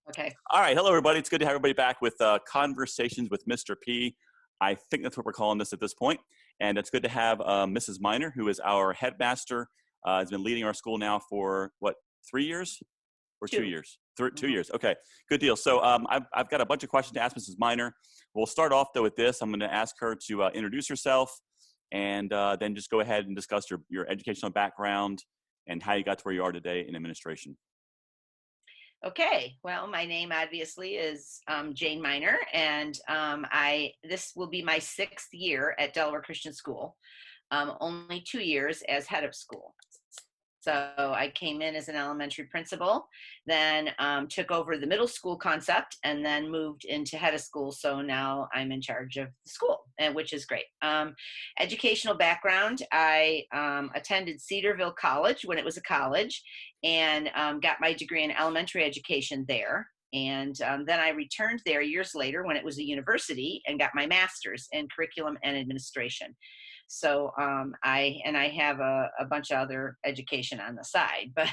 Okay. All right. Hello, everybody. It's good to have everybody back with Conversations with Mr. P. I think that's what we're calling this at this point. And it's good to have Mrs. Miner, who is our headmaster, has been leading our school now for, what, 3 years or 2 Two. years? 2 Mhm. years. Okay, good deal. So I've got a bunch of questions to ask Mrs. Miner. We'll start off, though, with this. I'm going to ask her to introduce herself and then just go ahead and discuss your educational background and how you got to where you are today in administration. Okay. Well, my name obviously is Jane Miner, and I this will be my sixth year at Delaware Christian School. Only 2 years as head of school. So I came in as an elementary principal, then took over the middle school concept, and then moved into head of school. So now I'm in charge of the school, and which is great. Educational background: I attended Cedarville College when it was a college, and got my degree in elementary education there. And then I returned there years later when it was a university and got my master's in curriculum and administration. So I have a bunch of other education on the side, but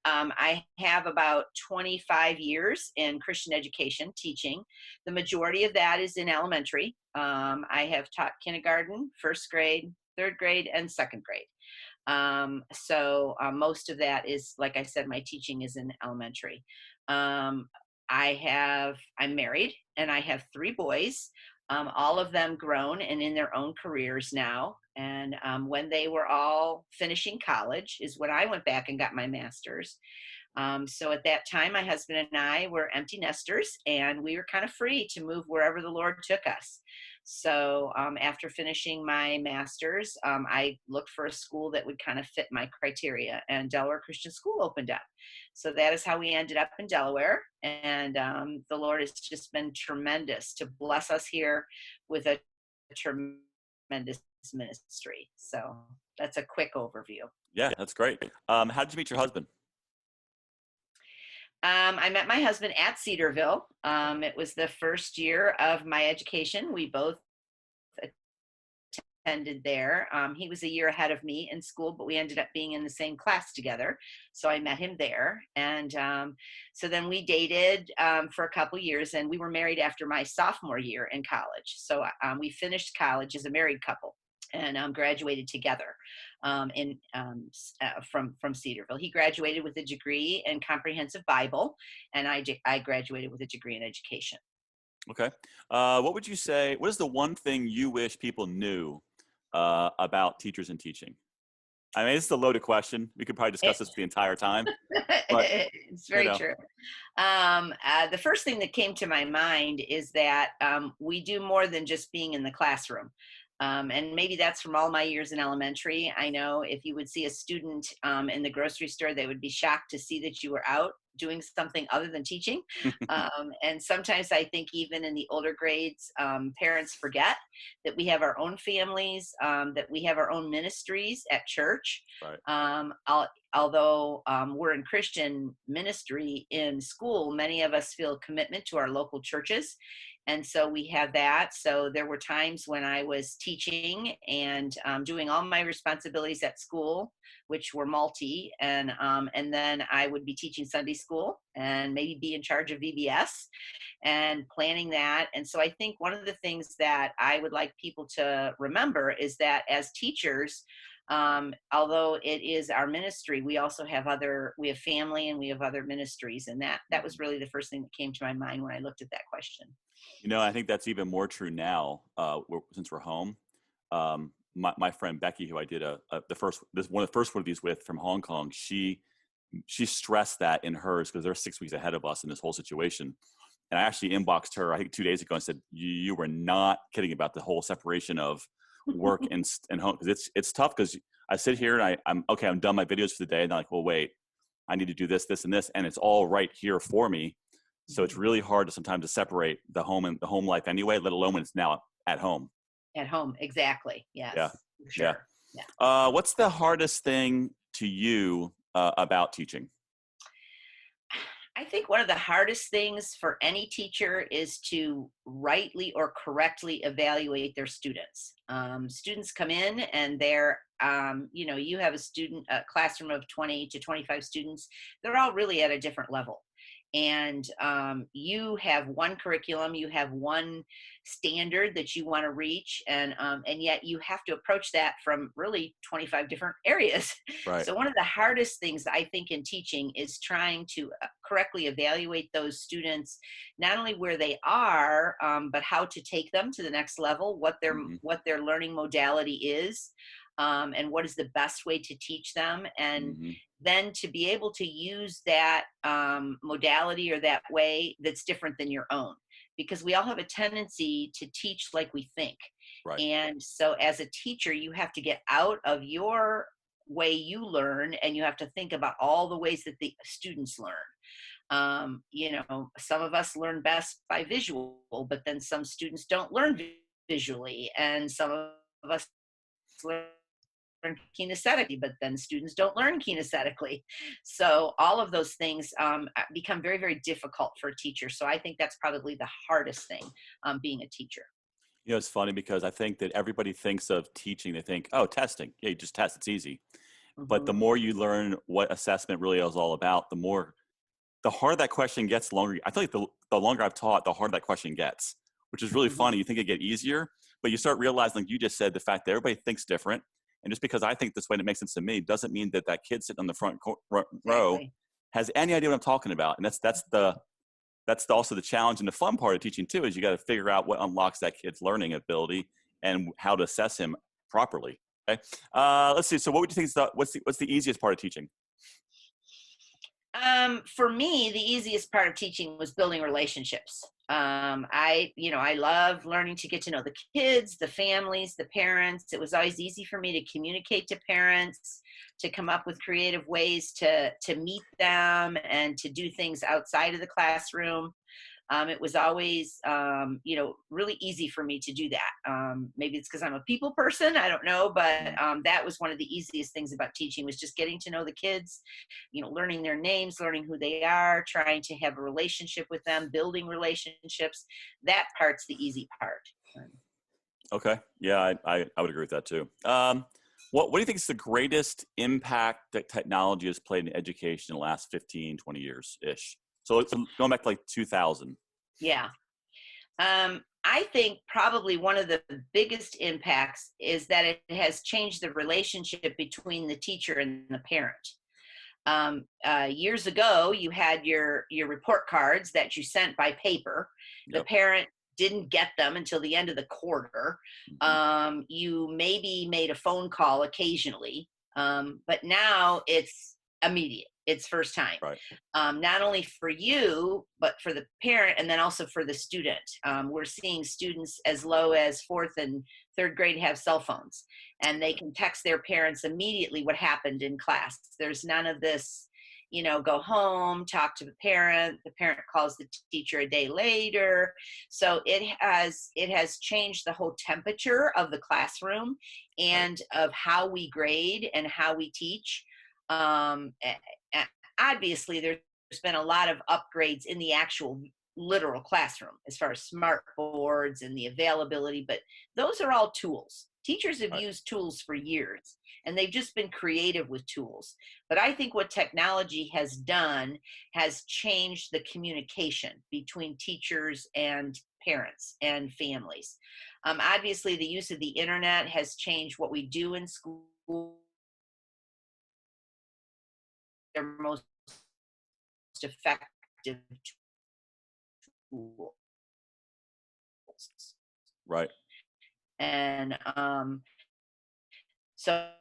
I have about 25 years in Christian education teaching. The majority of that is in elementary. I have taught kindergarten, first grade, third grade, and second grade. Most of that is, like I said, my teaching is in elementary. Um, I'm married and I have three boys, all of them grown and in their own careers now. And when they were all finishing college is when I went back and got my master's. So at that time, my husband and I were empty nesters, and we were kind of free to move wherever the Lord took us. So after finishing my master's, I looked for a school that would kind of fit my criteria, and Delaware Christian School opened up. So that is how we ended up in Delaware. And the Lord has just been tremendous to bless us here with a tremendous ministry. So that's a quick overview. Yeah, that's great. How did you meet your husband? I met my husband at Cedarville. It was the first year of my education. We both attended there. He was a year ahead of me in school, but we ended up being in the same class together. So I met him there. And so then we dated for a couple years, and we were married after my sophomore year in college. So we finished college as a married couple and graduated together from Cedarville. He graduated with a degree in comprehensive Bible, and I graduated with a degree in education. Okay. What would you say, what is the one thing you wish people knew about teachers and teaching? I mean, this is a loaded question. We could probably discuss It, this the entire time, but, it's you very know, true. The first thing that came to my mind is that we do more than just being in the classroom. And maybe that's from all my years in elementary. I know if you would see a student in the grocery store, they would be shocked to see that you were out doing something other than teaching. And sometimes I think even in the older grades, parents forget that we have our own families, that we have our own ministries at church. right. Although we're in Christian ministry in school, many of us feel commitment to our local churches. And so we have that. So there were times when I was teaching and doing all my responsibilities at school, which were multi, and then I would be teaching Sunday school and maybe be in charge of VBS and planning that. And so I think one of the things that I would like people to remember is that as teachers, although it is our ministry, we also have we have family and we have other ministries. And that was really the first thing that came to my mind when I looked at that question. I think that's even more true now since we're home. My friend Becky, who I did one of the first one of these with from Hong Kong, she stressed that in hers because they're 6 weeks ahead of us in this whole situation. And I actually inboxed her, I think 2 days ago, and said, you were not kidding about the whole separation of work and home. Because it's tough because I sit here and I'm okay, I'm done my videos for the day. And I'm like, well, wait, I need to do this, this, and this. And it's all right here for me. So it's really hard to sometimes to separate the home and the home life anyway, let alone when it's now at home. At home, exactly. Yes, Yeah. for Yeah. sure. Yeah. What's the hardest thing to you about teaching? I think one of the hardest things for any teacher is to rightly or correctly evaluate their students. Students come in and you have a classroom of 20 to 25 students. They're all really at a different level. and you have one curriculum, you have one standard that you want to reach, and yet you have to approach that from really 25 different areas. Right. So one of the hardest things I think in teaching is trying to correctly evaluate those students, not only where they are, but how to take them to the next level, Hmm. what their learning modality is, and what is the best way to teach them, and Hmm. then to be able to use that modality or that way that's different than your own, because we all have a tendency to teach like we think. Right. And so as a teacher, you have to get out of your way you learn, and you have to think about all the ways that the students learn. Some of us learn best by visual, but then some students don't learn visually, and some of us learn kinesthetically, but then students don't learn kinesthetically. So all of those things become very, very difficult for a teacher. So I think that's probably the hardest thing, being a teacher. You know, it's funny because I think that everybody thinks of teaching, they think, oh, testing. Yeah, you just test, it's easy. But the Hmm. more you learn what assessment really is all about, the harder that question gets, the longer I feel like the longer I've taught, the harder that question gets, which is really Hmm. funny. You think it get easier, but you start realizing, like you just said, the fact that everybody thinks different. And just because I think this way and it makes sense to me doesn't mean that that kid sitting on the front row Exactly. has any idea what I'm talking about. And also the challenge and the fun part of teaching too, is you got to figure out what unlocks that kid's learning ability and how to assess him properly. Okay. Let's see. So what would you think is what's the easiest part of teaching? For me, the easiest part of teaching was building relationships. I love learning to get to know the kids, the families, the parents. It was always easy for me to communicate to parents, to come up with creative ways to meet them and to do things outside of the classroom. It was always, really easy for me to do that. Maybe it's because I'm a people person, I don't know, but Mm. that was one of the easiest things about teaching, was just getting to know the kids, learning their names, learning who they are, trying to have a relationship with them, building relationships. That part's the easy part. Okay. Yeah, I would agree with that too. What do you think is the greatest impact that technology has played in education in the last 15, 20 years ish? So it's going back to like 2000. Yeah. I think probably one of the biggest impacts is that it has changed the relationship between the teacher and the parent. Years ago, you had your report cards that you sent by paper. The Yep. parent didn't get them until the end of the quarter. Hmm. You maybe made a phone call occasionally, but now it's immediate. It's first time, Right. not only for you, but for the parent, and then also for the student. We're seeing students as low as fourth and third grade have cell phones, and they can text their parents immediately what happened in class. There's none of this, go home, talk to the parent calls the teacher a day later. So it has changed the whole temperature of the classroom Right. and of how we grade and how we teach. um, Obviously there's been a lot of upgrades in the actual literal classroom as far as smart boards and the availability, but those are all tools. Teachers have Right. used tools for years, and they've just been creative with tools. But I think what technology has done has changed the communication between teachers and parents and families. Obviously, the use of the internet has changed what we do in school. Their most effective tools. Right. And so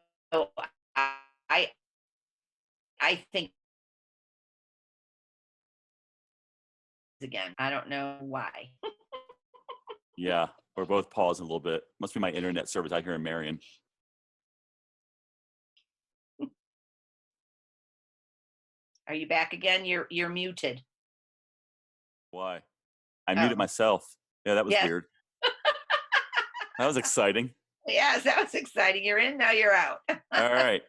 I I think, again, I don't know why. Yeah. We're both pausing a little bit. Must be my internet service out here in Marion. Are you back again? You're muted. Why? I muted Oh, myself. Yeah, that was yes. weird. That was exciting. Yes, that was exciting. You're in, now you're out. All right.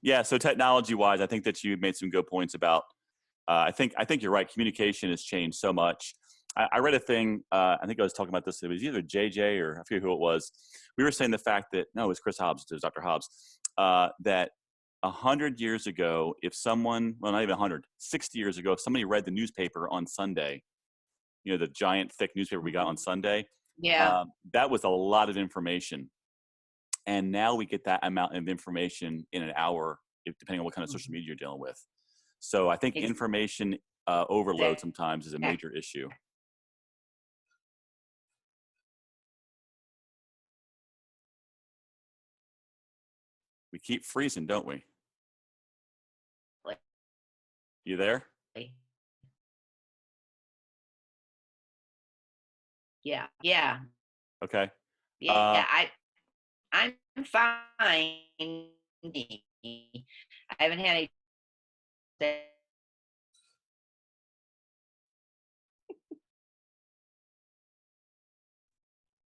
Yeah. So technology wise, I think that you made some good points about. I think you're right. Communication has changed so much. I read a thing. I think I was talking about this. It was either JJ or I forget who it was. We were saying the fact that no, it was Chris Hobbs. It was Dr. Hobbs. That 100 years ago, if someone, well, not even 100, 60 years ago, if somebody read the newspaper on Sunday, the giant thick newspaper we got on Sunday, Yeah, that was a lot of information. And now we get that amount of information in an hour, depending on what kind of social media you're dealing with. So I think information overload sometimes is a major issue. We keep freezing, don't we? You there? Yeah, yeah, Okay. yeah. I'm fine. I haven't had any.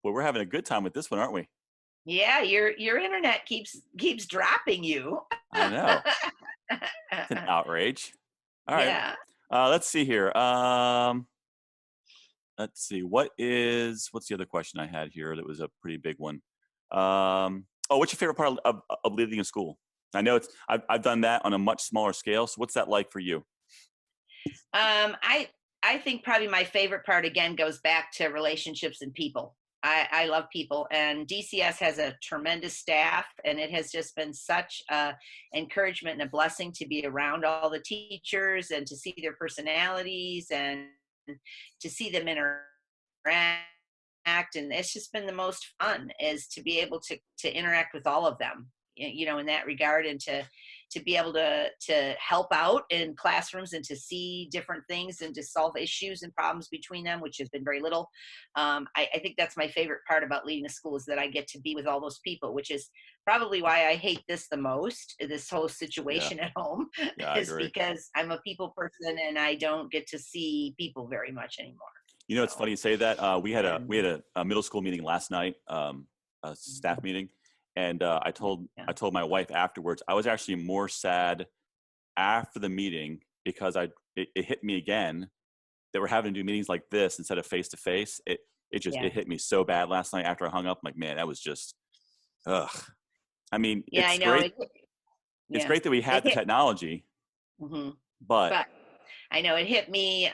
Well, we're having a good time with this one, aren't we? Yeah, your internet keeps dropping you. I know. It's an outrage. All right. Yeah. Let's see here. Let's see. What's the other question I had here that was a pretty big one? What's your favorite part of living in school? I know I've done that on a much smaller scale. So what's that like for you? I think probably my favorite part again goes back to relationships and people. I love people, and DCS has a tremendous staff, and it has just been such a encouragement and a blessing to be around all the teachers and to see their personalities and to see them interact. And it's just been the most fun is to be able to interact with all of them, in that regard, and to be able to help out in classrooms and to see different things and to solve issues and problems between them, which has been very little. I think that's my favorite part about leading a school is that I get to be with all those people, which is probably why I hate this the most, this whole situation at home, Yeah, I is agree. because I'm a people person and I don't get to see people very much anymore. It's funny you say that. We had a middle school meeting last night, a staff meeting, and I told my wife afterwards I was actually more sad after the meeting because it hit me again that we're having to do meetings like this instead of face to face. It hit me so bad last night after I hung up. I'm like, man, that was just ugh. I mean, Yeah, I it's know. great. It's great that we had the technology, but I know it hit me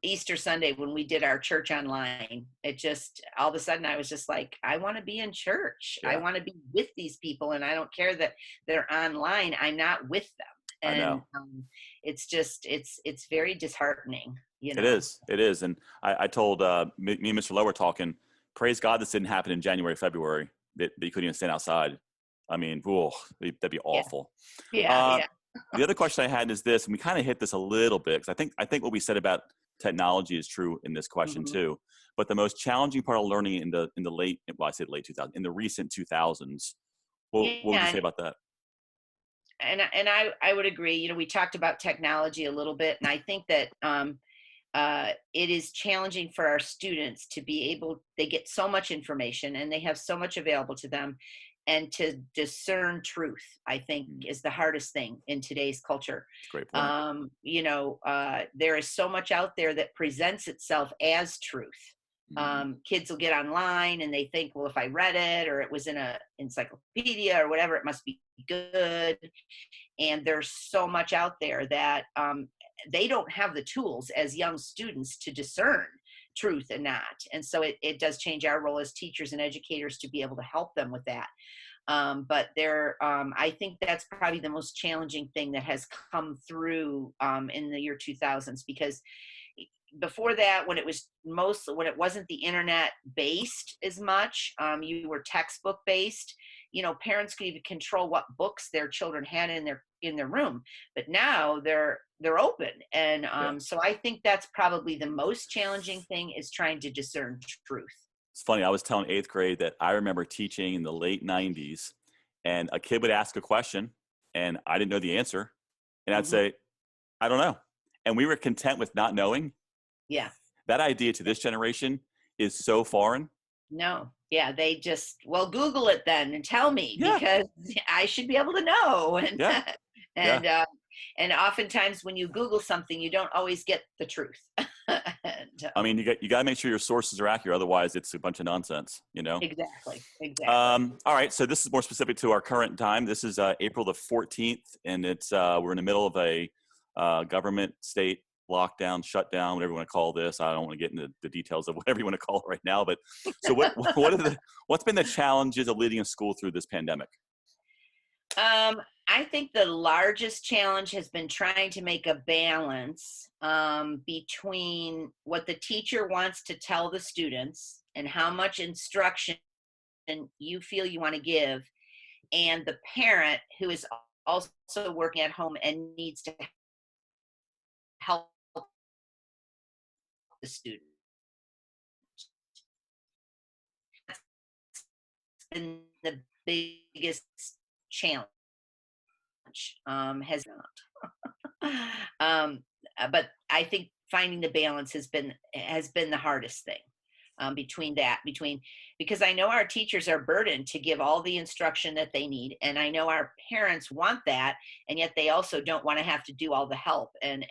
Easter Sunday when we did our church online. It just, all of a sudden I was just like, I want to be in church. I want to be with these people, and I don't care that they're online. I'm not with them. And I know. It's just, it's very disheartening. It is. And I told me and Mr. Lowe were talking, praise God this didn't happen in January, February, that you couldn't even stand outside. I mean, that'd be awful. Yeah. The other question I had is this, and we kind of hit this a little bit, because I think what we said about technology is true in this question too. But the most challenging part of learning in the late 2000s, in the recent 2000s, what would you say about that? And I would agree. We talked about technology a little bit, and I think that it is challenging for our students to be able. They get so much information, and they have so much available to them. And to discern truth, I think, is the hardest thing in today's culture. Great point. There is so much out there that presents itself as truth. Kids will get online and they think, well, if I read it or it was in a encyclopedia or whatever, it must be good. And there's so much out there that they don't have the tools as young students to discern truth and not. And so it does change our role as teachers and educators to be able to help them with that. But I think that's probably the most challenging thing that has come through in the year 2000s, because before that, when it wasn't the internet based as much, you were textbook based. Parents could even control what books their children had in their room, but now they're open. And so I think that's probably the most challenging thing, is trying to discern truth. It's funny. I was telling 8th grade that I remember teaching in the late 90s, and a kid would ask a question and I didn't know the answer. And I'd say, I don't know. And we were content with not knowing. Yeah. That idea to this generation is so foreign. No. Yeah. They just, well, Google it then and tell me, because I should be able to know. And, And oftentimes when you Google something, you don't always get the truth. And, I mean, you got to make sure your sources are accurate. Otherwise, it's a bunch of nonsense, you know? exactly, exactly. All right. So this is more specific to our current time. This is April the 14th, and it's we're in the middle of a government state lockdown, shutdown, whatever you want to call this. I don't want to get into the details of whatever you want to call it right now. But so what's been the challenges of leading a school through this pandemic? I think the largest challenge has been trying to make a balance between what the teacher wants to tell the students and how much instruction you feel you want to give, and the parent who is also working at home and needs to help the student. That's been the biggest challenge. Has not. But I think finding the balance has been the hardest thing between because I know our teachers are burdened to give all the instruction that they need, and I know our parents want that, and yet they also don't want to have to do all the help and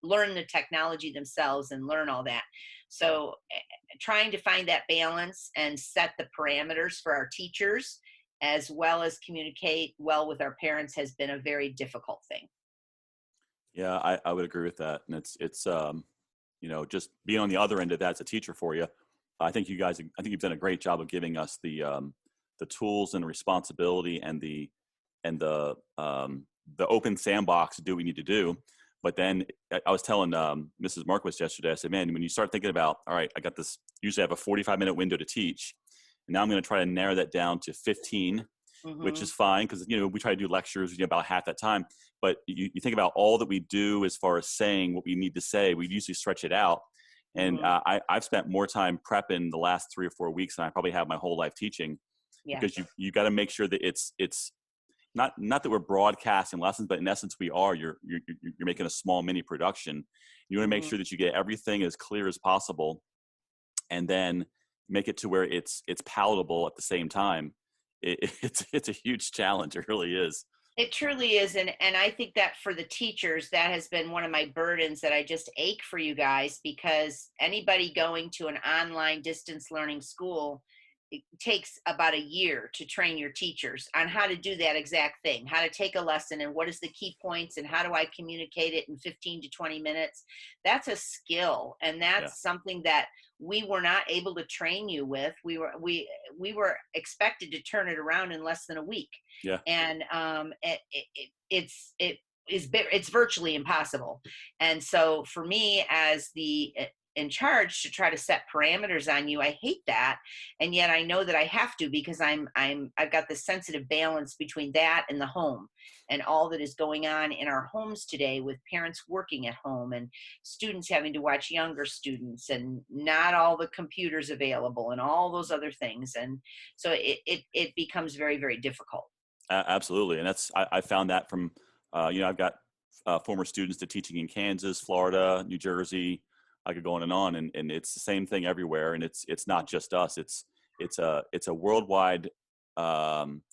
learn the technology themselves and learn all that. So trying to find that balance and set the parameters for our teachers as well as communicate well with our parents has been a very difficult thing. Yeah, I would agree with that. And it's you know, just being on the other end of that as a teacher for you. I think you've done a great job of giving us the tools and responsibility and the open sandbox to do what we need to do. But then I was telling Mrs. Marquis yesterday, I said, man, when you start thinking about, all right, I got this, usually I have a 45-minute window to teach. And now I'm going to try to narrow that down to 15, which Hmm. is fine because, you know, we try to do lectures about half that time. But you think about all that we do as far as saying what we need to say, we usually stretch it out. And Hmm. I've spent more time prepping the last 3 or 4 weeks than I probably have my whole life teaching, because Yes. you got to make sure that it's not that we're broadcasting lessons, but in essence we are. You're making a small mini production. You want to make Hmm. sure that you get everything as clear as possible, and then make it to where it's palatable at the same time. It's a huge challenge. It really is. It truly is. And I think that for the teachers, that has been one of my burdens that I just ache for you guys, because anybody going to an online distance learning school, it takes about a year to train your teachers on how to do that exact thing, how to take a lesson and what is the key points and how do I communicate it in 15 to 20 minutes. That's a skill, and Yeah, that's something that we were not able to train you with. We were expected to turn it around in less than a week, yeah. and it's virtually impossible. And so for me as the in charge to try to set parameters on you, I hate that, and yet I know that I have to, because I've got this sensitive balance between that and the home and all that is going on in our homes today, with parents working at home and students having to watch younger students and not all the computers available and all those other things. And so it becomes very, very difficult. Absolutely. And I found that from you know, I've got former students to teaching in Kansas, Florida, New Jersey. I could go on, and it's the same thing everywhere. And it's not just us. It's a worldwide um,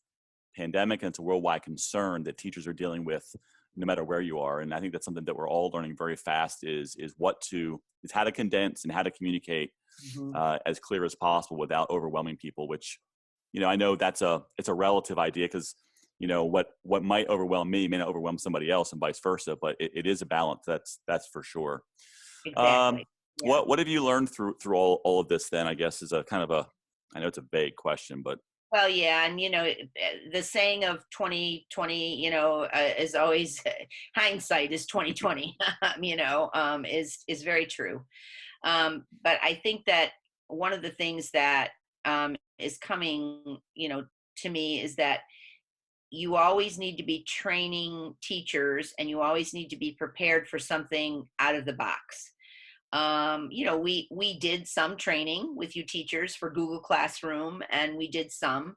pandemic, and it's a worldwide concern that teachers are dealing with, no matter where you are. And I think that's something that we're all learning very fast is how to condense and how to communicate Mhm. as clear as possible without overwhelming people. Which, you know, I know it's a relative idea, because, you know, what might overwhelm me may not overwhelm somebody else, and vice versa. But it is a balance. That's for sure. Um, Exactly. Yeah. what have you learned through all of this? Then, I guess, is a kind of a, I know it's a vague question, but Well, yeah, and the saying of 2020, is always hindsight is 2020. Is very true. But I think that one of the things that is coming, to me, is that you always need to be training teachers, and you always need to be prepared for something out of the box. We did some training with you teachers for Google Classroom, and we did some.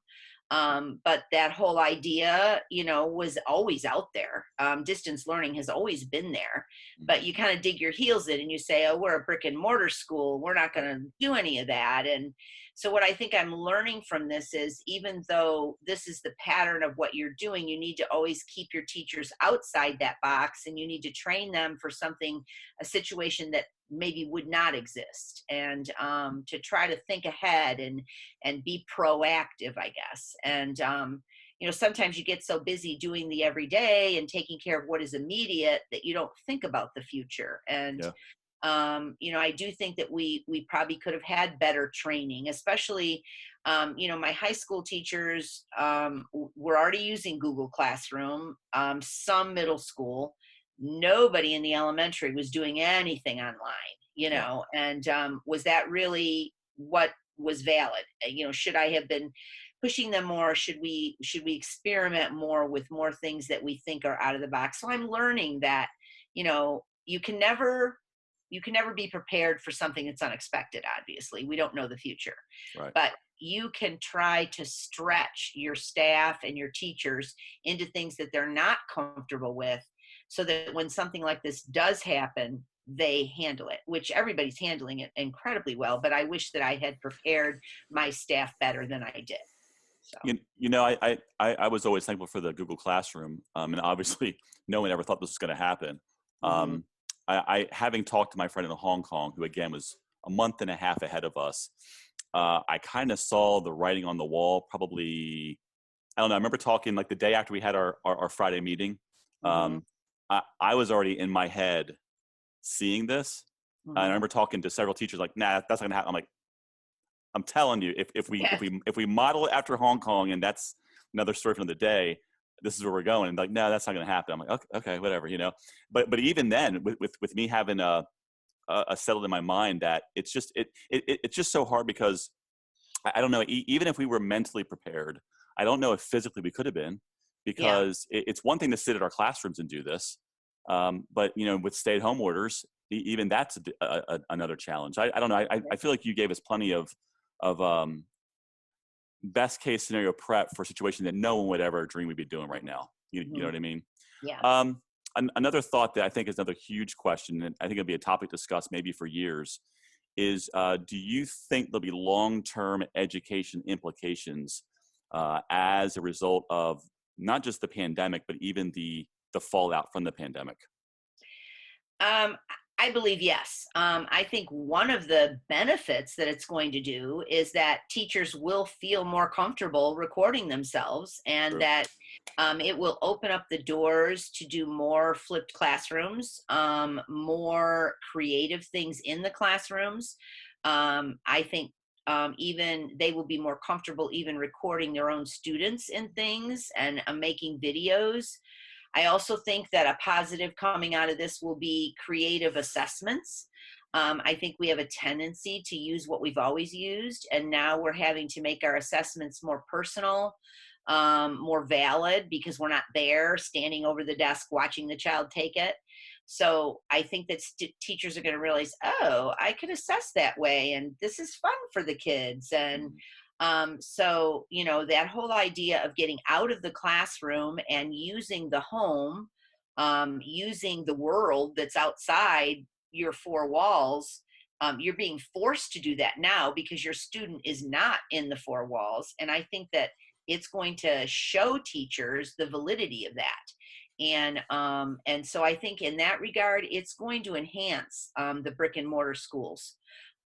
But that whole idea, was always out there. Distance learning has always been there, but Mhm. you kind of dig your heels in and you say, oh, we're a brick and mortar school. We're not going Right. to do any of that. And so, what I think I'm learning from this is, even though this is the pattern of what you're doing, you need to always keep your teachers outside that box, and you need to train them for something, a situation that maybe would not exist, and to try to think ahead and be proactive, I guess. And sometimes you get so busy doing the everyday and taking care of what is immediate that you don't think about the future. And Yeah. I do think that we probably could have had better training, especially my high school teachers were already using Google Classroom. Some middle school, nobody in the elementary was doing anything online. Yeah. And was that really what was valid? Should I have been pushing them more? Should we experiment more with more things that we think are out of the box? So I'm learning that you can never be prepared for something that's unexpected. Obviously, we don't know the future, Right. but you can try to stretch your staff and your teachers into things that they're not comfortable with, so that when something like this does happen, they handle it, which everybody's handling it incredibly well. But I wish that I had prepared my staff better than I did. So, I was always thankful for the Google Classroom, and obviously, no one ever thought this was going to happen. mhm. Um, having talked to my friend in Hong Kong, who again was a month and a half ahead of us, I kind of saw the writing on the wall. Probably, I don't know. I remember talking like the day after we had our Friday meeting. Mhm. Um, I was already in my head seeing this. And I Mhm. remember talking to several teachers like, "Nah, that's not gonna happen." I'm like, "I'm telling you, if we if Yes. we if we model it after Hong Kong, and that's another story for another day, this is where we're going." And like, no, that's not gonna happen. I'm like, okay, whatever, you know. But even then, with me having a settled in my mind that it's just so hard because I don't know. Even if we were mentally prepared, I don't know if physically we could have been, Yeah. because it's one thing to sit at our classrooms and do this, but with stay-at-home orders, even that's another challenge. I don't know. I feel like you gave us plenty of best case scenario prep for a situation that no one would ever dream we'd be doing right now. You know Mhm. what I mean? Yeah. Um, Another thought that I think is another huge question, and I think it'll be a topic discussed maybe for years, is do you think there'll be long-term education implications as a result of not just the pandemic, but even the fallout from the pandemic? Um, I believe yes. I think one of the benefits that it's going to do is that teachers will feel more comfortable recording themselves, and True. that it will open up the doors to do more flipped classrooms, more creative things in the classrooms. I think even they will be more comfortable even recording their own students in things, and making videos. I also think that a positive coming out of this will be creative assessments. I think we have a tendency to use what we've always used, and now we're having to make our assessments more personal, more valid, because we're not there standing over the desk watching the child take it. So I think that teachers are going to realize, oh, I could assess that way, and this is fun for the kids. And Mhm. so, that whole idea of getting out of the classroom and using the home, using the world that's outside your four walls, you're being forced to do that now because your student is not in the four walls. And I think that it's going to show teachers the validity of that. And so I think in that regard, it's going to enhance the brick and mortar schools.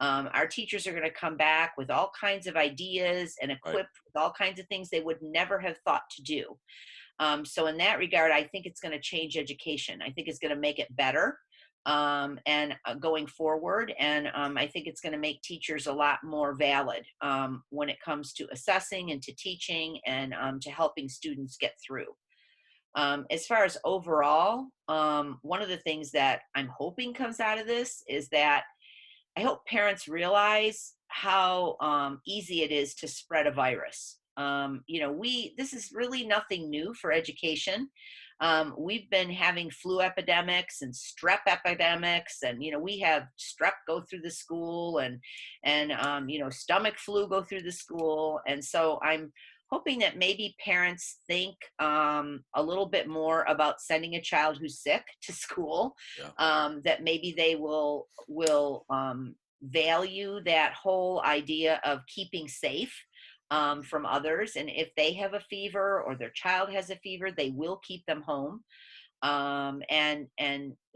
Our teachers are going to come back with all kinds of ideas and Right. equipped with all kinds of things they would never have thought to do. So in that regard, I think it's going to change education. I think it's going to make it better, and going forward. And I think it's going to make teachers a lot more valid when it comes to assessing and to teaching, and to helping students get through. As far as overall, one of the things that I'm hoping comes out of this is that I hope parents realize how easy it is to spread a virus. This is really nothing new for education. We've been having flu epidemics and strep epidemics, and we have strep go through the school, and stomach flu go through the school. And so I'm hoping that maybe parents think a little bit more about sending a child who's sick to school, Yeah. that maybe they will value that whole idea of keeping safe from others. And if they have a fever or their child has a fever, they will keep them home. And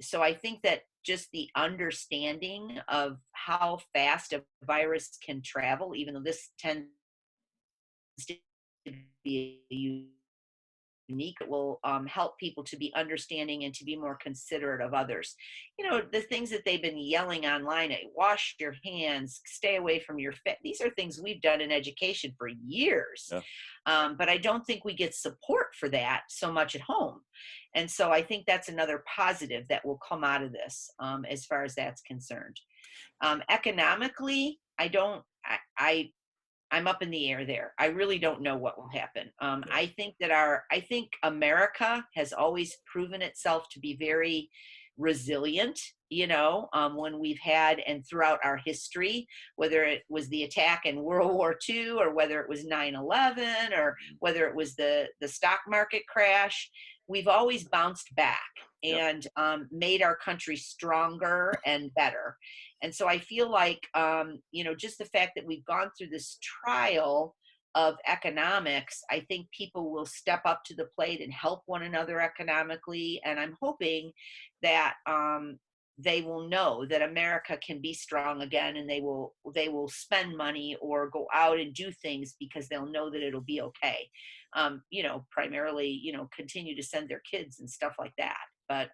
so I think that just the understanding of how fast a virus can travel, even though this tends to be unique, it will help people to be understanding and to be more considerate of others. The things that they've been yelling online, wash your hands, stay away from your these are things we've done in education for years. Yeah. But I don't think we get support for that so much at home. And so I think that's another positive that will come out of this, as far as that's concerned. Economically, I don't, I'm up in the air there. I really don't know what will happen. Yeah. I think America has always proven itself to be very resilient, when we've had and throughout our history, whether it was the attack in World War II, or whether it was 9/11, or whether it was the stock market crash, we've always bounced back Yep. and made our country stronger and better. And so I feel like, just the fact that we've gone through this trial of economics, I think people will step up to the plate and help one another economically. And I'm hoping that they will know that America can be strong again, and they will spend money or go out and do things because they'll know that it'll be okay. Primarily, continue to send their kids and stuff like that. But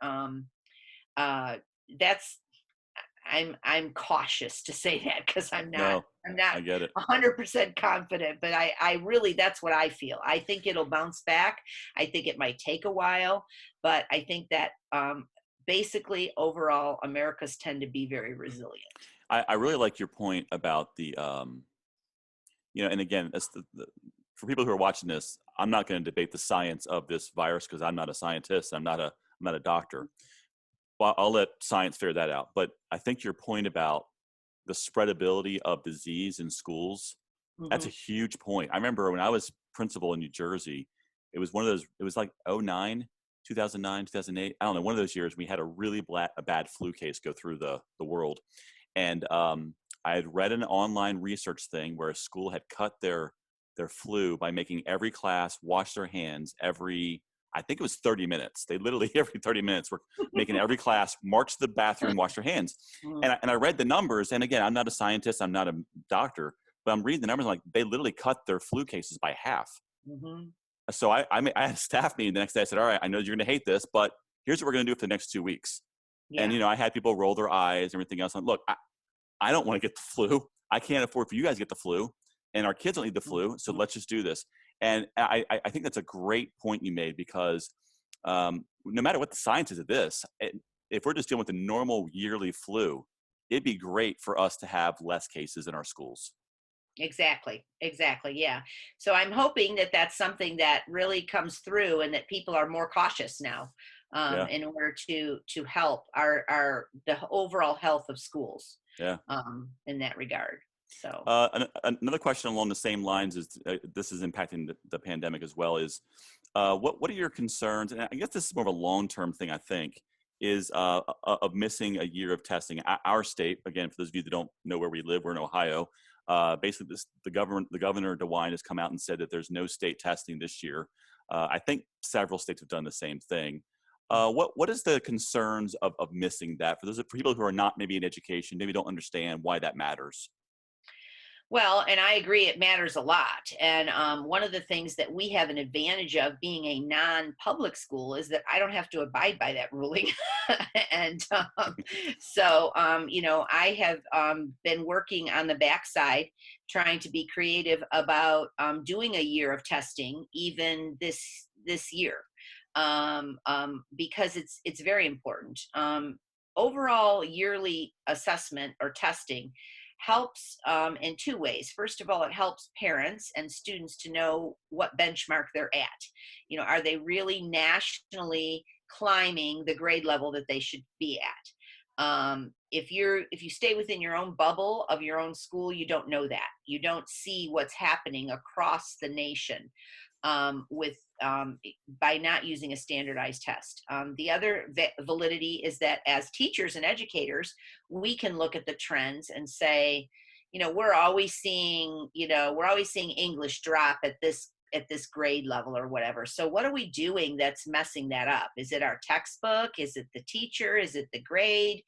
uh, that's I'm cautious to say that because I'm not No, I'm not I get it. 100% confident, but I really, that's what I feel. I think it'll bounce back. I think it might take a while, but I think that basically overall Americas tend to be very resilient. I really like your point about and again, for people who are watching this, I'm not going to debate the science of this virus because I'm not a scientist. I'm not a doctor. Well, I'll let science figure that out. But I think your point about the spreadability of disease in schools, that's a Hmm. huge point. I remember when I was principal in New Jersey, it was one of those, it was like '09, 2009, 2008. I don't know, one of those years we had a bad flu case go through the world. And I had read an online research thing where a school had cut their flu by making every class wash their hands every, I think it was 30 minutes. They literally every 30 minutes were making every class march to the bathroom, wash their hands. And I read the numbers. And again, I'm not a scientist, I'm not a doctor, but I'm reading the numbers like they literally cut their flu cases by half. Hmm. So I had a staff meeting the next day. I said, all right, I know you're going to hate this, but here's what we're going to do for the next 2 weeks. And, Yeah. I had people roll their eyes and everything else. And look, I don't want to get the flu. I can't afford for you guys to get the flu. And our kids don't need the flu. So Mhm. let's just do this. And I think that's a great point you made because no matter what the science is of this, if we're just dealing with the normal yearly flu, it'd be great for us to have less cases in our schools. Exactly. Exactly. Yeah. So I'm hoping that that's something that really comes through, and that people are more cautious now, Yeah. in order to help the overall health of schools, Yeah. in that regard. So. Another question along the same lines is this is impacting the pandemic as well is what are your concerns? And I guess this is more of a long-term thing, I think, is of missing a year of testing. Our state, again, for those of you that don't know where we live, we're in Ohio. Basically, the governor DeWine has come out and said that there's no state testing this year. I think several states have done the same thing. What is the concerns of missing that for people who are not maybe in education, maybe don't understand why that matters? Well, and I agree, it matters a lot. And one of the things that we have an advantage of being a non-public school is that I don't have to abide by that ruling. And I have been working on the backside, trying to be creative about doing a year of testing, even this year, because it's very important. Overall yearly assessment or testing helps in two ways. First of all, it helps parents and students to know what benchmark they're at. Are they really nationally climbing the grade level that they should be at? if you stay within your own bubble of your own school, you don't know that. You don't see what's happening across the nation with by not using a standardized test. The other validity is that as teachers and educators, we can look at the trends and say, we're always seeing, English drop at this grade level or whatever. So what are we doing that's messing that up? Is it our textbook? Is it the teacher? Is it the grade?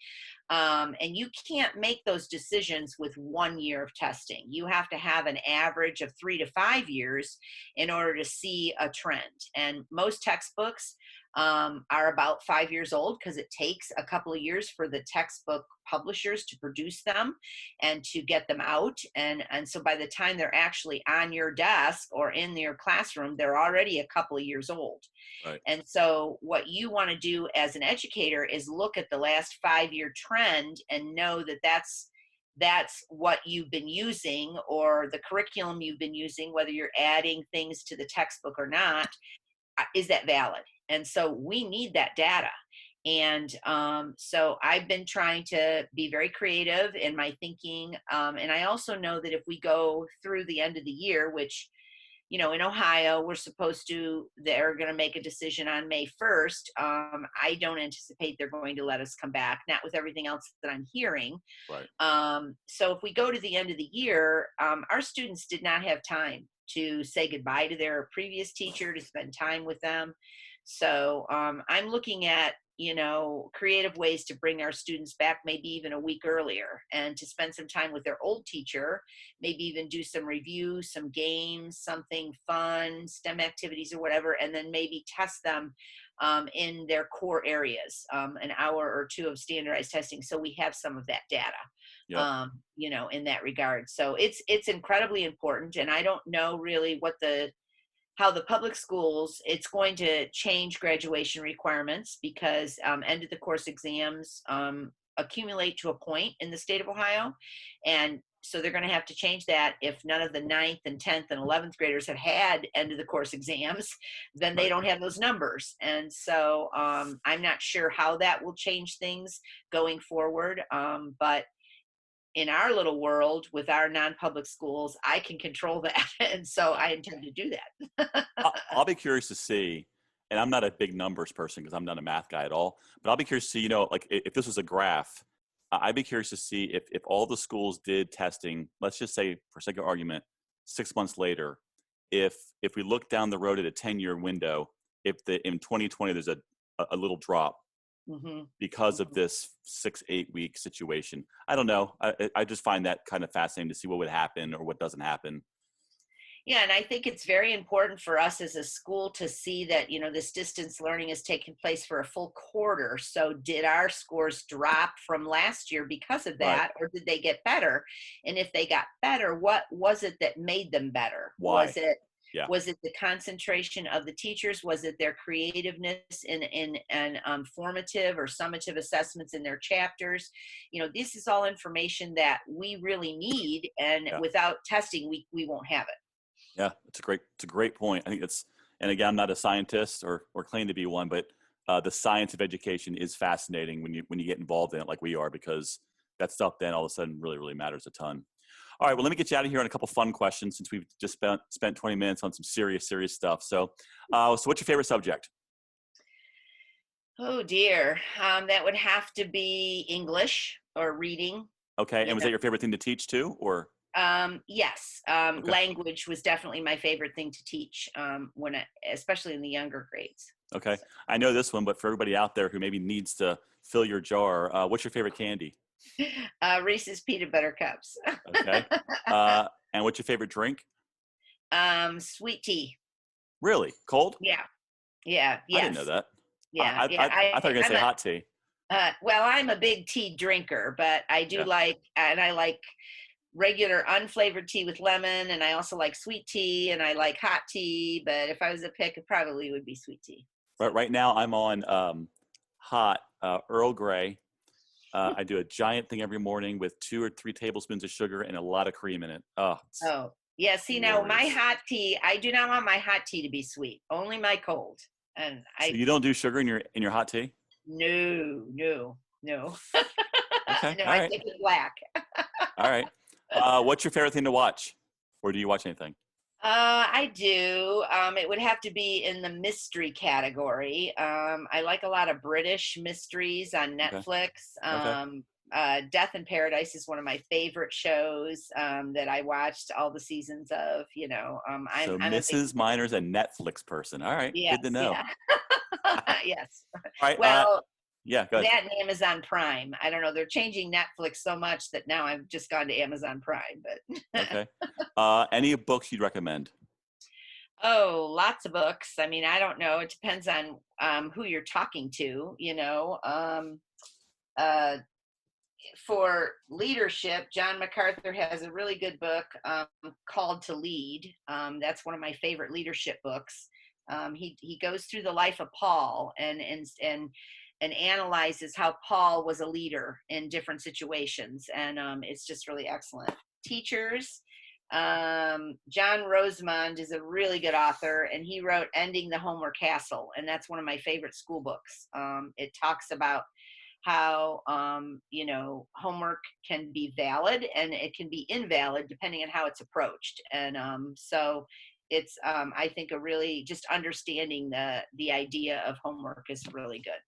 And you can't make those decisions with 1 year of testing. You have to have an average of 3 to 5 years in order to see a trend. And most textbooks are about 5 years old because it takes a couple of years for the textbook publishers to produce them and to get them out. And so by the time they're actually on your desk or in your classroom, they're already a couple of years old. Right. And so what you want to do as an educator is look at the last 5 year trend and know that that's what you've been using, or the curriculum you've been using, whether you're adding things to the textbook or not. Is that valid? And so we need that data. And so I've been trying to be very creative in my thinking. And I also know that if we go through the end of the year, which, in Ohio, they're going to make a decision on May 1st. I don't anticipate they're going to let us come back, not with everything else that I'm hearing. Right. So if we go to the end of the year, our students did not have time to say goodbye to their previous teacher, to spend time with them. So I'm looking at, creative ways to bring our students back, maybe even a week earlier, and to spend some time with their old teacher, maybe even do some reviews, some games, something fun, STEM activities or whatever, and then maybe test them in their core areas, an hour or two of standardized testing. So we have some of that data. Yeah. In that regard. So it's incredibly important. And I don't know really how the public schools, it's going to change graduation requirements because end of the course exams accumulate to a point in the state of Ohio. And so they're going to have to change that. If none of the 9th and 10th and 11th graders have had end of the course exams, then they don't have those numbers. And so I'm not sure how that will change things going forward. But in our little world with our non-public schools, I can control that. And so I intend to do that. I'll be curious to see, and I'm not a big numbers person because I'm not a math guy at all, but I'll be curious to see, like if this was a graph, I'd be curious to see if all the schools did testing, let's just say for sake of argument, 6 months later, if we look down the road at a 10-year window, if in 2020 there's a little drop, because of this 6-8 week situation. I don't know. I just find that kind of fascinating to see what would happen or what doesn't happen. Yeah, and I think it's very important for us as a school to see that, this distance learning has taken place for a full quarter. So did our scores drop from last year because of that, or did they get better? And if they got better, what was it that made them better? Why? Was it the concentration of the teachers? Was it their creativeness in formative or summative assessments in their chapters? This is all information that we really need, and without testing, we won't have it. Yeah, it's a great point. I think and again, I'm not a scientist or claim to be one, but the science of education is fascinating when you get involved in it like we are, because that stuff then all of a sudden really, really matters a ton. All right, well, let me get you out of here on a couple fun questions since we've just spent 20 minutes on some serious stuff. So what's your favorite subject? Oh dear, that would have to be English or reading. Okay, and was that your favorite thing to teach too, or? Yes, Okay. Language was definitely my favorite thing to teach especially in the younger grades. Okay, I know this one, but for everybody out there who maybe needs to fill your jar, what's your favorite candy? Reese's peanut butter cups. Okay, and what's your favorite drink? Sweet tea. Really? Cold? Yeah. Yes. I didn't know that. Yeah. I thought you were going to say hot tea. Well, I'm a big tea drinker, but I do I like regular unflavored tea with lemon, and I also like sweet tea, and I like hot tea, but if I was to pick, it probably would be sweet tea. Right now I'm on hot Earl Grey. I do a giant thing every morning with 2 or 3 tablespoons of sugar and a lot of cream in it. Oh yeah. See, now my hot tea, I do not want my hot tea to be sweet, only my cold. And so you don't do sugar in your hot tea? No. Okay. No, All I right. think it's black. All right. What's your favorite thing to watch? Or do you watch anything? I do. It would have to be in the mystery category. I like a lot of British mysteries on Okay. Netflix. Okay. Death in Paradise is one of my favorite shows that I watched all the seasons of. You know, So I'm a big Mrs. Miner's a Netflix person. All right. Good to yes, know. yeah, yes. All right. Well, Yeah, go ahead. that and Amazon Prime. I don't know. They're changing Netflix so much that now I've just gone to Amazon Prime. But Okay. Any books you'd recommend? oh, lots of books. I mean, I don't know. It depends on who you're talking to. Uh, for leadership, John MacArthur has a really good book called To Lead. That's one of my favorite leadership books. He goes through the life of Paul and analyzes how Paul was a leader in different situations, and it's just really excellent. Teachers, John Rosemond is a really good author, and he wrote Ending the Homework Hassle, and that's one of my favorite school books. It talks about how homework can be valid and it can be invalid depending on how it's approached, and so it's I think a really just understanding the idea of homework is really good.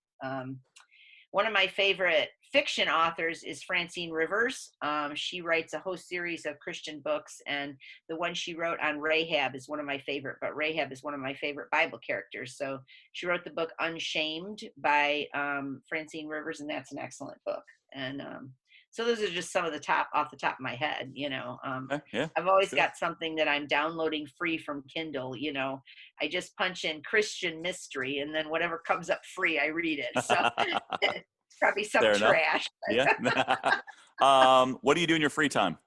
One of my favorite fiction authors is Francine Rivers. She writes a whole series of Christian books, and the one she wrote on Rahab is one of my favorite. But Rahab is one of my favorite Bible characters. So she wrote the book Unshamed by Francine Rivers, and that's an excellent book. And so those are just some of the top off the top of my head. Okay. Yeah, I've that's always good. got something that I'm downloading free from Kindle. I just punch in Christian mystery, and then whatever comes up free, I read it. So it's probably some Fair enough. trash. Yeah. What do you do in your free time?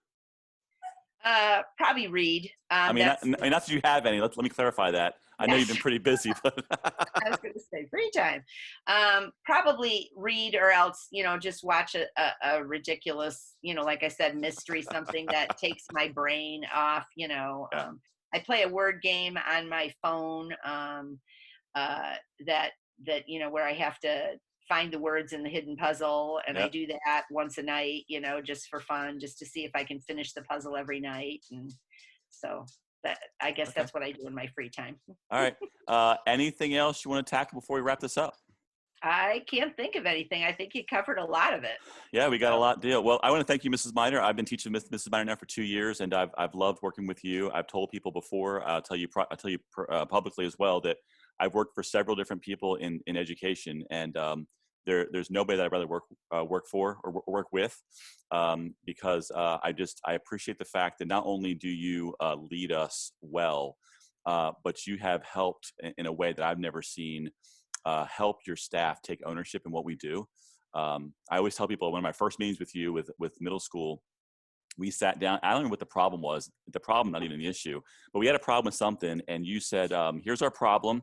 Probably read. I mean, That's not that you have any. Let me clarify that. I know you've been yes. pretty busy, but I was going to say free time. Probably read, or else just watch a ridiculous, like I said, mystery, something that takes my brain off. yeah. I play a word game on my phone that where I have to find the words in the hidden puzzle, and I Yeah. do that once a night, just for fun, just to see if I can finish the puzzle every night. And so that, I guess Okay. that's what I do in my free time. All right. Anything else you want to tackle before we wrap this up? I can't think of anything. I think you covered a lot of it. Yeah, we got a So lot to deal. Well, I want to thank you, Mrs. Miner. I've been teaching Mrs. Miner now for 2 years, and I've loved working with you. I've told people before. Publicly as well that I've worked for several different people in education, and there's nobody that I'd rather work for or work with, because I appreciate the fact that not only do you lead us well, but you have helped in a way that I've never seen. Help your staff take ownership in what we do. I always tell people, one of my first meetings with you with middle school, we sat down. I don't know what the problem was. The problem, not even the issue, but we had a problem with something, and you said, "Here's our problem.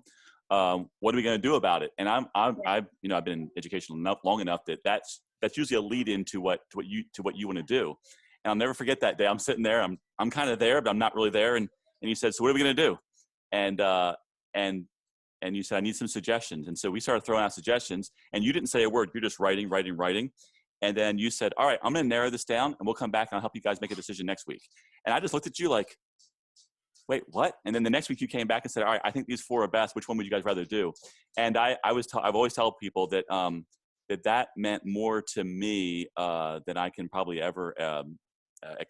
What are we going to do about it?" And I've been in education long enough that that's usually a lead into what you want to do. And I'll never forget that day. I'm sitting there. I'm kind of there, but I'm not really there. And you said, "So what are we going to do?" And and and you said, "I need some suggestions." And so we started throwing out suggestions, and you didn't say a word. You're just writing. And then you said, "All right, I'm going to narrow this down, and we'll come back and I'll help you guys make a decision next week." And I just looked at you like, "Wait, what?" And then the next week you came back and said, "All right, I think these four are best. Which one would you guys rather do?" And I've always told people that that meant more to me than I can probably ever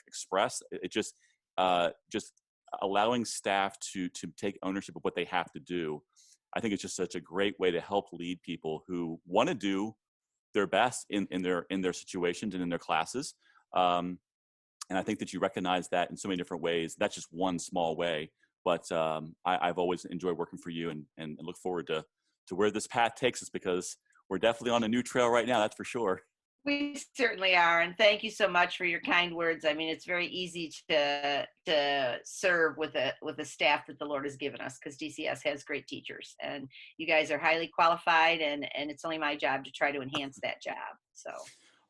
express. It just allowing staff to take ownership of what they have to do. I think it's just such a great way to help lead people who want to do their best in their situations and in their classes. And I think that you recognize that in so many different ways. That's just one small way. But I've always enjoyed working for you, and look forward to where this path takes us, because we're definitely on a new trail right now. That's for sure. we certainly are, and thank you so much for your kind words. I mean, it's very easy to serve with a staff that the Lord has given us, because DCS has great teachers, and you guys are highly qualified, and it's only my job to try to enhance that job. So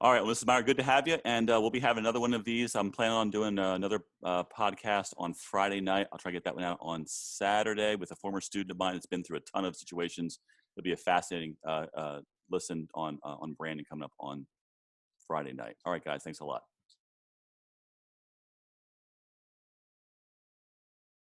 All right, well, Mrs. Meyer, good to have you. And we'll be having another one of these. I'm planning on doing another podcast on Friday night. I'll try to get that one out on Saturday with a former student of mine that's been through a ton of situations. It'll be a fascinating listen on Brandon coming up on Friday night. All right, guys, thanks a lot.